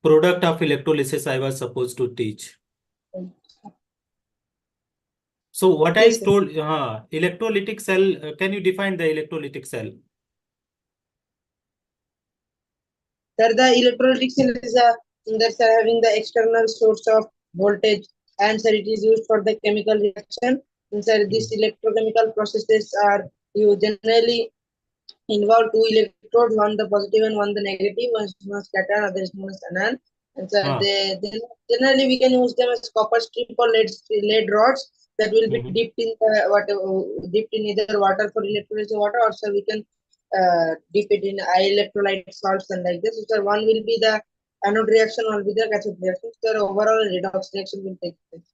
Product of electrolysis I was supposed to teach. So what Yes, I sir. told, electrolytic cell, can you define the electrolytic cell? Sir, the electrolytic cell is that's having the external source of voltage, and sir, it is used for the chemical reaction. And sir, these electrochemical processes are you generally involve two electrodes, one the positive and one the negative. One is known as cation, other is known as anion. And sir, they generally we can use them as copper strip or lead rods that will be dipped in dipped in either water for electrolysis water, or sir we can dip it in electrolyte salts and like this. So one will be the anode reaction, one will be the cathode reaction. So overall redox reaction will take place.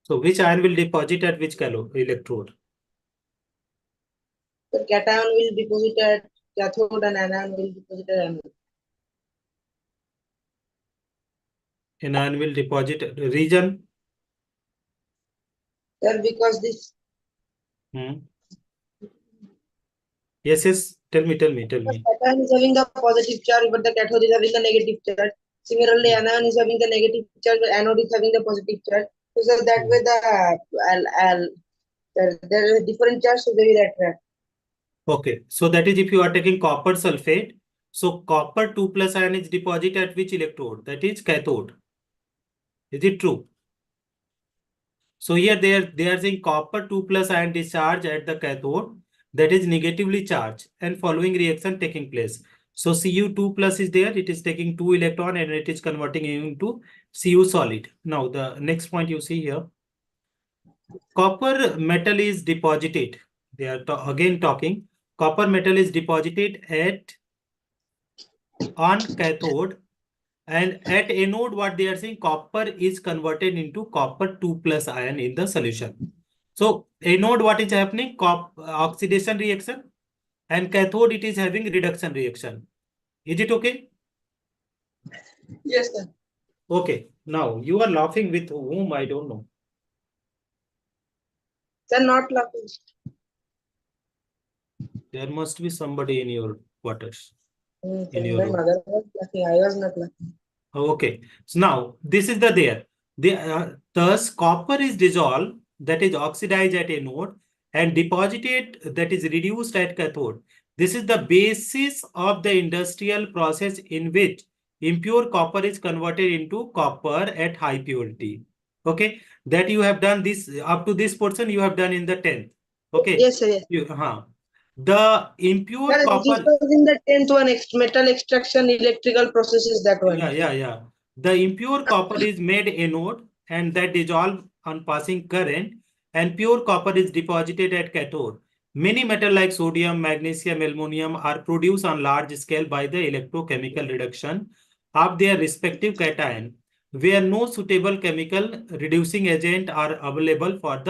So which ion will deposit at which electrode? So cation will deposit at cathode and anion will deposit at anode. Anion will deposit at region? Sir, because this Yes, tell me. cation is having the positive charge, but the cathode is having the negative charge. Similarly, anion is having the negative charge, but anode is having the positive charge. So that way there is a different charge, so they will attract. Okay, so that is if you are taking copper sulfate, so copper 2+ ion is deposited at which electrode? That is cathode. Is it true? So here they are saying copper 2+ ion discharge at the cathode, that is negatively charged, and following reaction taking place. So Cu2+ is there, it is taking 2 electron and it is converting into Cu solid. Now the next point you see here, copper metal is deposited. They are again talking, copper metal is deposited on cathode, and at anode what they are saying, copper is converted into copper 2+ ion in the solution. So anode what is happening? Oxidation reaction, and cathode it is having reduction reaction. Is it okay? Yes, sir. Okay. Now you are laughing with whom? I don't know. Sir, not laughing. There must be somebody in your quarters. In your My room. mother was laughing. I was not laughing. Okay. So now this is the there. Thus copper is dissolved, that is oxidized at anode, and deposited, that is reduced at cathode. This is the basis of the industrial process in which impure copper is converted into copper at high purity. Okay, that you have done this up to this portion you have done in the 10th. Okay. Yes, sir. Yes. The impure Sir, copper. this was in the 10th one, metal extraction, electrical processes, that one. Yeah. The impure copper is made anode and that dissolve on passing current, and pure copper is deposited at cathode. Many metals like sodium, magnesium, aluminum are produced on large scale by the electrochemical reduction of their respective cation, where no suitable chemical reducing agent are available for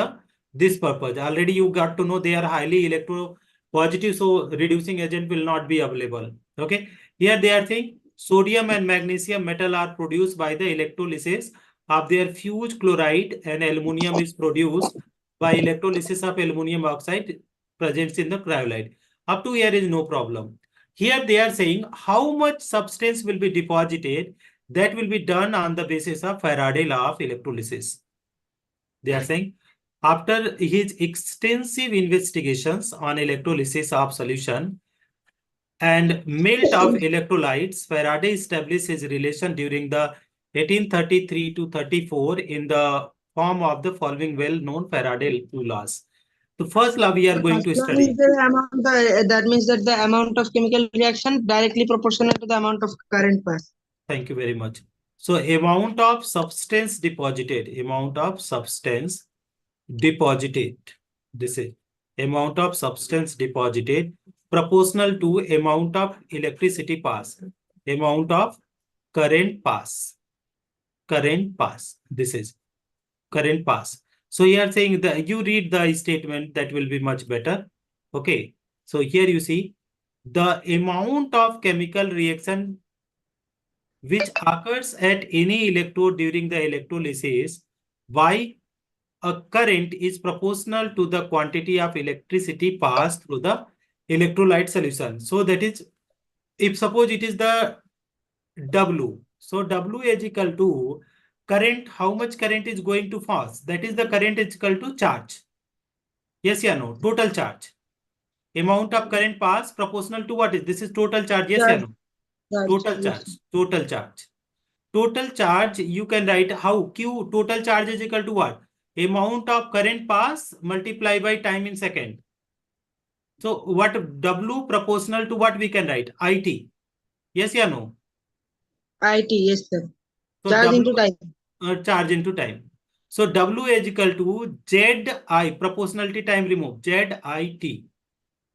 this purpose. Already you got to know they are highly electropositive, so reducing agent will not be available. Okay. Here they are saying sodium and magnesium metal are produced by the electrolysis of their fused chloride, and aluminum is produced by electrolysis of aluminum oxide present in the cryolite. Up to here is no problem. Here they are saying how much substance will be deposited, that will be done on the basis of Faraday law of electrolysis. They are saying after his extensive investigations on electrolysis of solution and melt of electrolytes, Faraday established his relation during the 1833 to 34 in the form of the following well-known Faraday laws. The first law we are going to study. That means that the amount of chemical reaction directly proportional to the amount of current pass. Thank you very much. So amount of substance deposited, this is amount of substance deposited proportional to amount of electricity pass, amount of current pass. This is current pass. So you are saying that you read the statement, that will be much better. Okay. So here you see the amount of chemical reaction which occurs at any electrode during the electrolysis by a current is proportional to the quantity of electricity passed through the electrolyte solution. So that is, if suppose it is the W, So W is equal to current. How much current is going to pass? That is the current is equal to charge. Yes or no? Total charge. Amount of current pass proportional to what is? This is total charge. Yes or Charge, no? charge, Total charge, charge. yes. Total charge. Total charge, you can write how? Q, total charge is equal to what? Amount of current pass multiplied by time in second. So what W proportional to what we can write? IT. Yes or no? IT, yes, sir. So Charge into W time. charge into time. So W is equal to ZI, proportionality time remove, ZIT.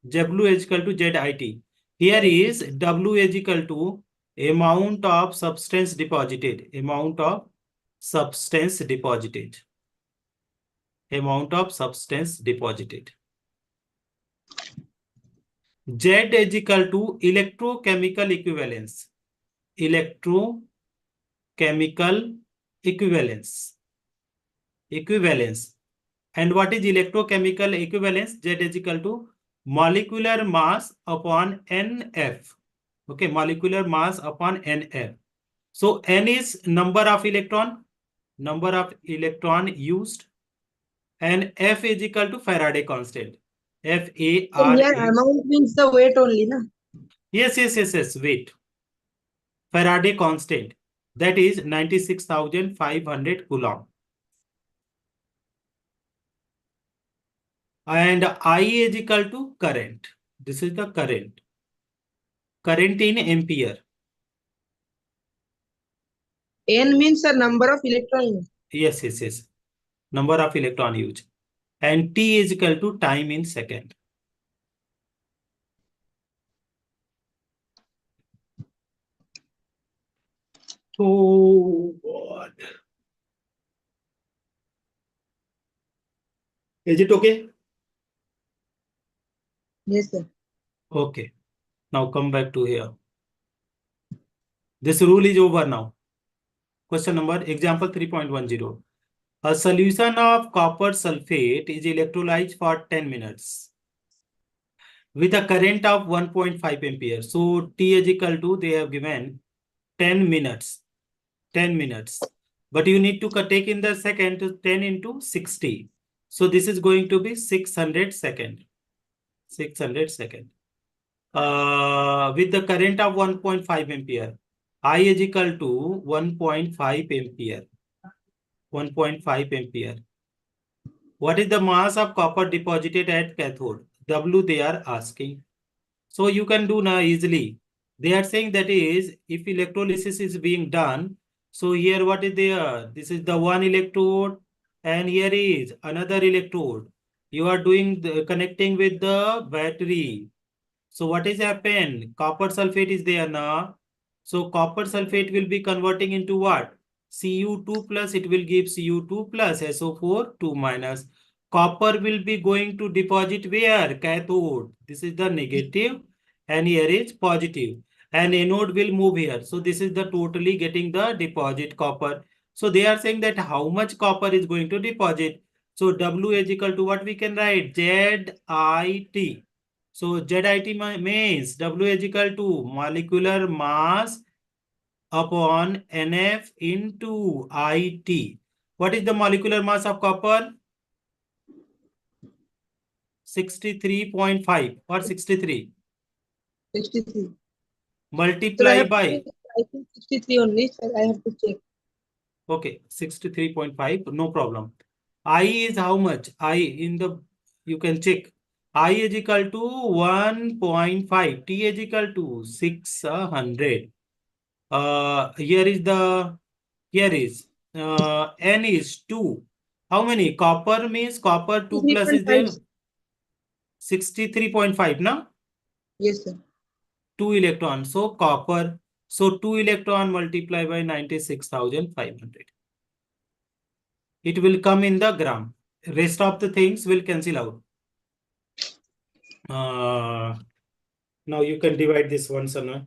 W is equal to ZIT. Here is W is equal to amount of substance deposited. Amount of substance deposited. Amount of substance deposited. Z is equal to electrochemical equivalence. Electrochemical equivalence. Equivalence. And what is electrochemical equivalence? Z is equal to molecular mass upon NF. Okay, molecular mass upon NF. So N is number of electron used, and F is equal to Faraday constant. So here F-A-R-A. amount means the weight only, na? Yes. Wait. Faraday constant. That is 96,500 Coulomb. And I is equal to current. This is the current. Current in ampere. N means the number of electrons. Yes. Number of electron used. And T is equal to time in second. Oh God. Is it okay? Yes, sir. Okay. Now come back to here. This rule is over now. Question number, example 3.10. A solution of copper sulfate is electrolyzed for 10 minutes with a current of 1.5 ampere. So T is equal to, they have given 10 minutes. 10 minutes. But you need to take in the second to 10 into 60. So this is going to be 600 second. 600 second. With the current of 1.5 ampere. I is equal to 1.5 ampere. 1.5 ampere. What is the mass of copper deposited at cathode? W they are asking. So you can do now easily. They are saying that is, if electrolysis is being done, so here what is there? This is the one electrode and here is another electrode. You are doing the connecting with the battery. So what is happened? Copper sulfate is there now. So copper sulfate will be converting into what? Cu2 plus, it will give Cu2 plus SO4 2 minus. Copper will be going to deposit where? Cathode. This is the negative and here is positive. And anode will move here. So this is the totally getting the deposit copper. So they are saying that how much copper is going to deposit. So W is equal to what we can write? ZIT. So ZIT means W is equal to molecular mass upon NF into IT. What is the molecular mass of copper? 63.5 or 63. 63. Sir, I Multiply have to by, check. I think 63 only, sir. I have to check. okay, 63.5, no problem. I is how much? I in the, you can check. I is equal to 1.5. T is equal to 600. Here is the, here is, N is 2. How many? Copper means copper 2 plus is 63.5. there. 63.5, no? Yes, sir. 2 electrons. So copper. So 2 electron multiplied by 96,500. It will come in the gram. Rest of the things will cancel out. Now you can divide this one, Sana.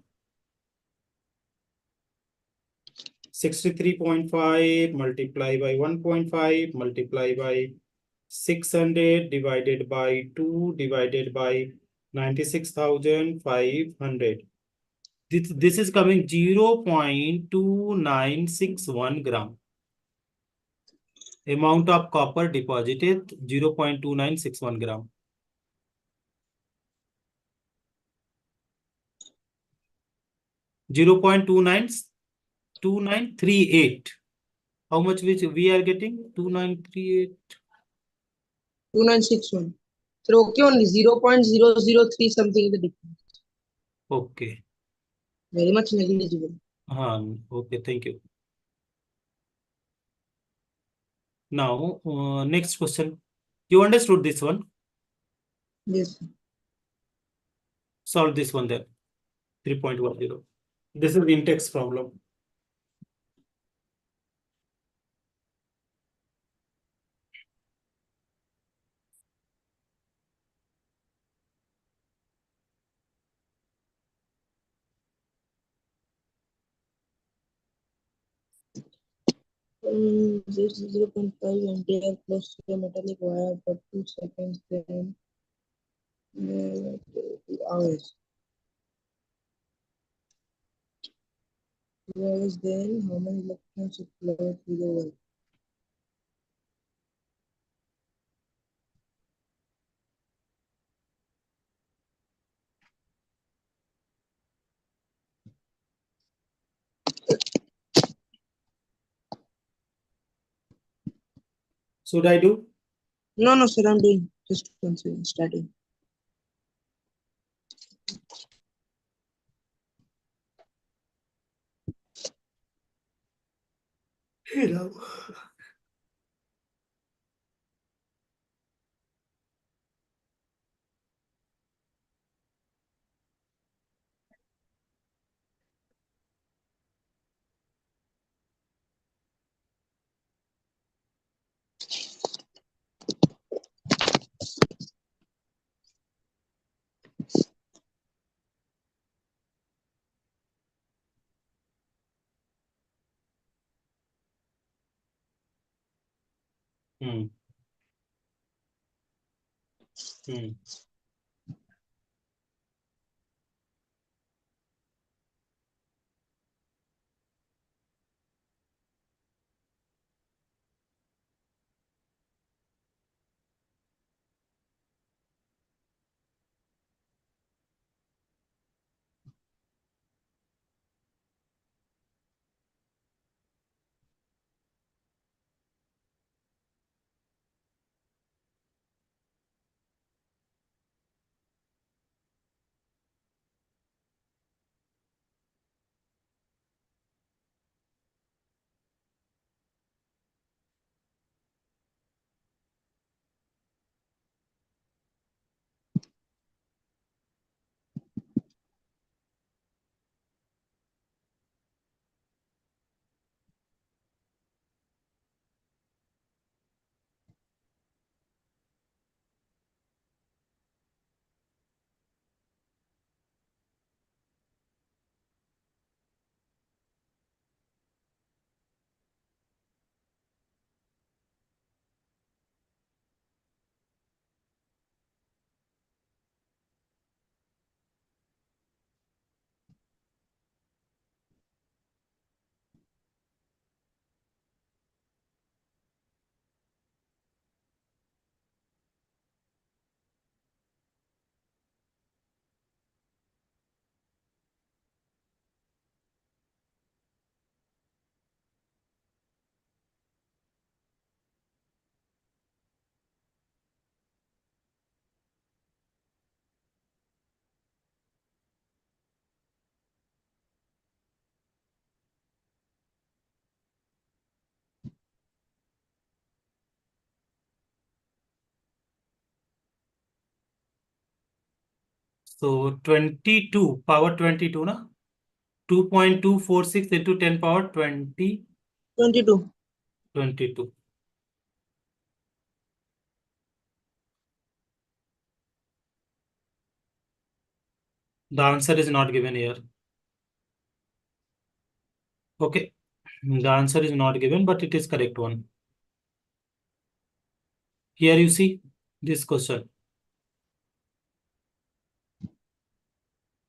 63.5 multiply by 1.5 multiply by 600 divided by 2 divided by 96,500. This is coming 0.2961 gram. Amount of copper deposited 0.2961 gram. Zero point 2938. How much which we are getting? 2938. 2961. So okay, only 0.003 something is the difference. Okay. Very much negligible. Okay, thank you. Now, next question. You understood this one? Yes. Solve this one there. 3.10. This is in-text problem. This 0.5 ampere close to the metallic wire for 2 seconds, then 2 hours. 2 hours, then how many electrons should flow through the wire? Should I do? No, sir, I'm doing just considering starting. Hello. Hmm. Hmm. So 22 power 22 na 2.246 into 10 power 20 22. 22. The answer is not given here. Okay, the answer is not given, but it is correct one. Here you see this question.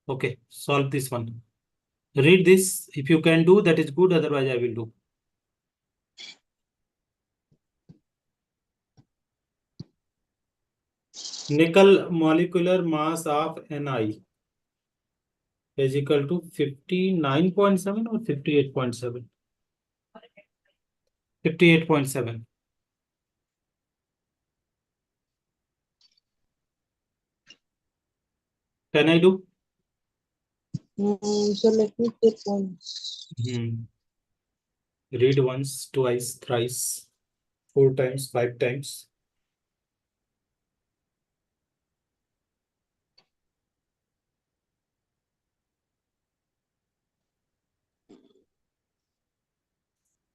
Okay, solve this one. Read this. If you can do, that is good. Otherwise, I will do. Nickel molecular mass of Ni is equal to 59.7 or 58.7? 58.7. Can I do? So let me take once. Read once, twice, thrice, 4 times, 5 times.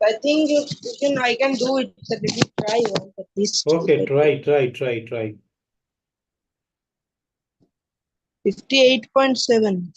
I think I can do it. So let me try once at least. Okay, try. 58.7.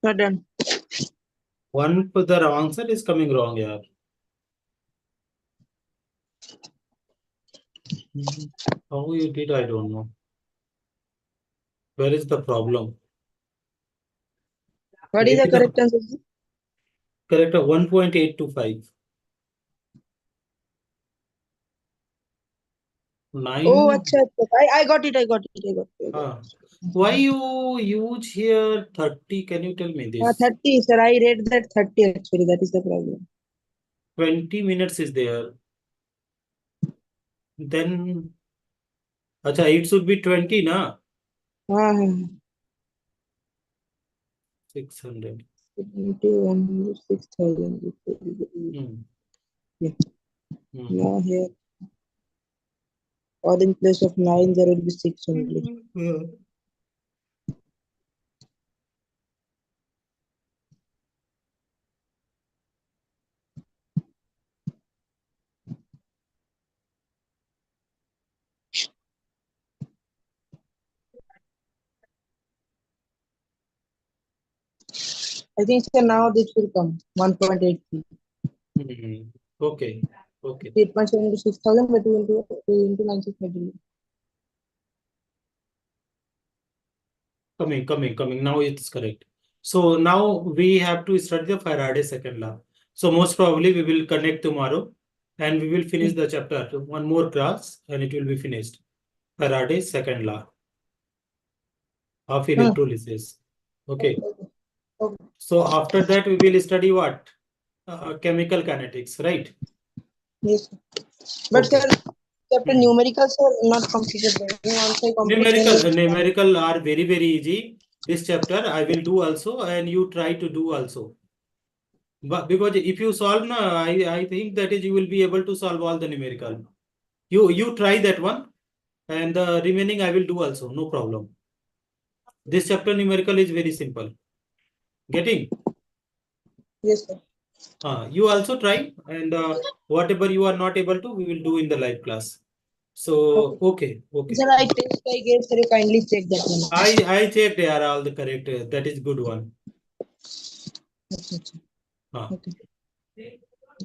Done. One for the answer is coming wrong here. How you did, I don't know. Where is the problem? What is the correct answer? Correct, 1.825. 9. Oh, achha, I got it. I got it. Why you use here 30? Can you tell me this? 30, sir. I read that 30 actually. That is the problem. 20 minutes is there. Then, acha, it should be 20, na? 600. 6,000. Yeah. Now here, or in place of 9, there will be 6 only. I think sir now this will come 1.83. Okay. Okay. 8.7 into 6,000, but 2 into 9,630. Coming. Now it's correct. So now we have to study the Faraday's second law. So most probably we will connect tomorrow and we will finish the chapter. One more class and it will be finished. Faraday's second law of electrolysis. Okay. Okay. So after that we will study what? Chemical kinetics, right? Yes. But Okay. sir, chapter numericals are not completed. Numerical are very easy. This chapter I will do also and you try to do also. But because if you solve now, I think that is you will be able to solve all the numerical. You try that one and the remaining I will do also, no problem. This chapter numerical is very simple. Getting? Yes, sir. You also try and whatever you are not able to, we will do in the live class. So okay. Sir, I gave, sir, you kindly check that one. I checked they are all the correct. That is good one. Okay.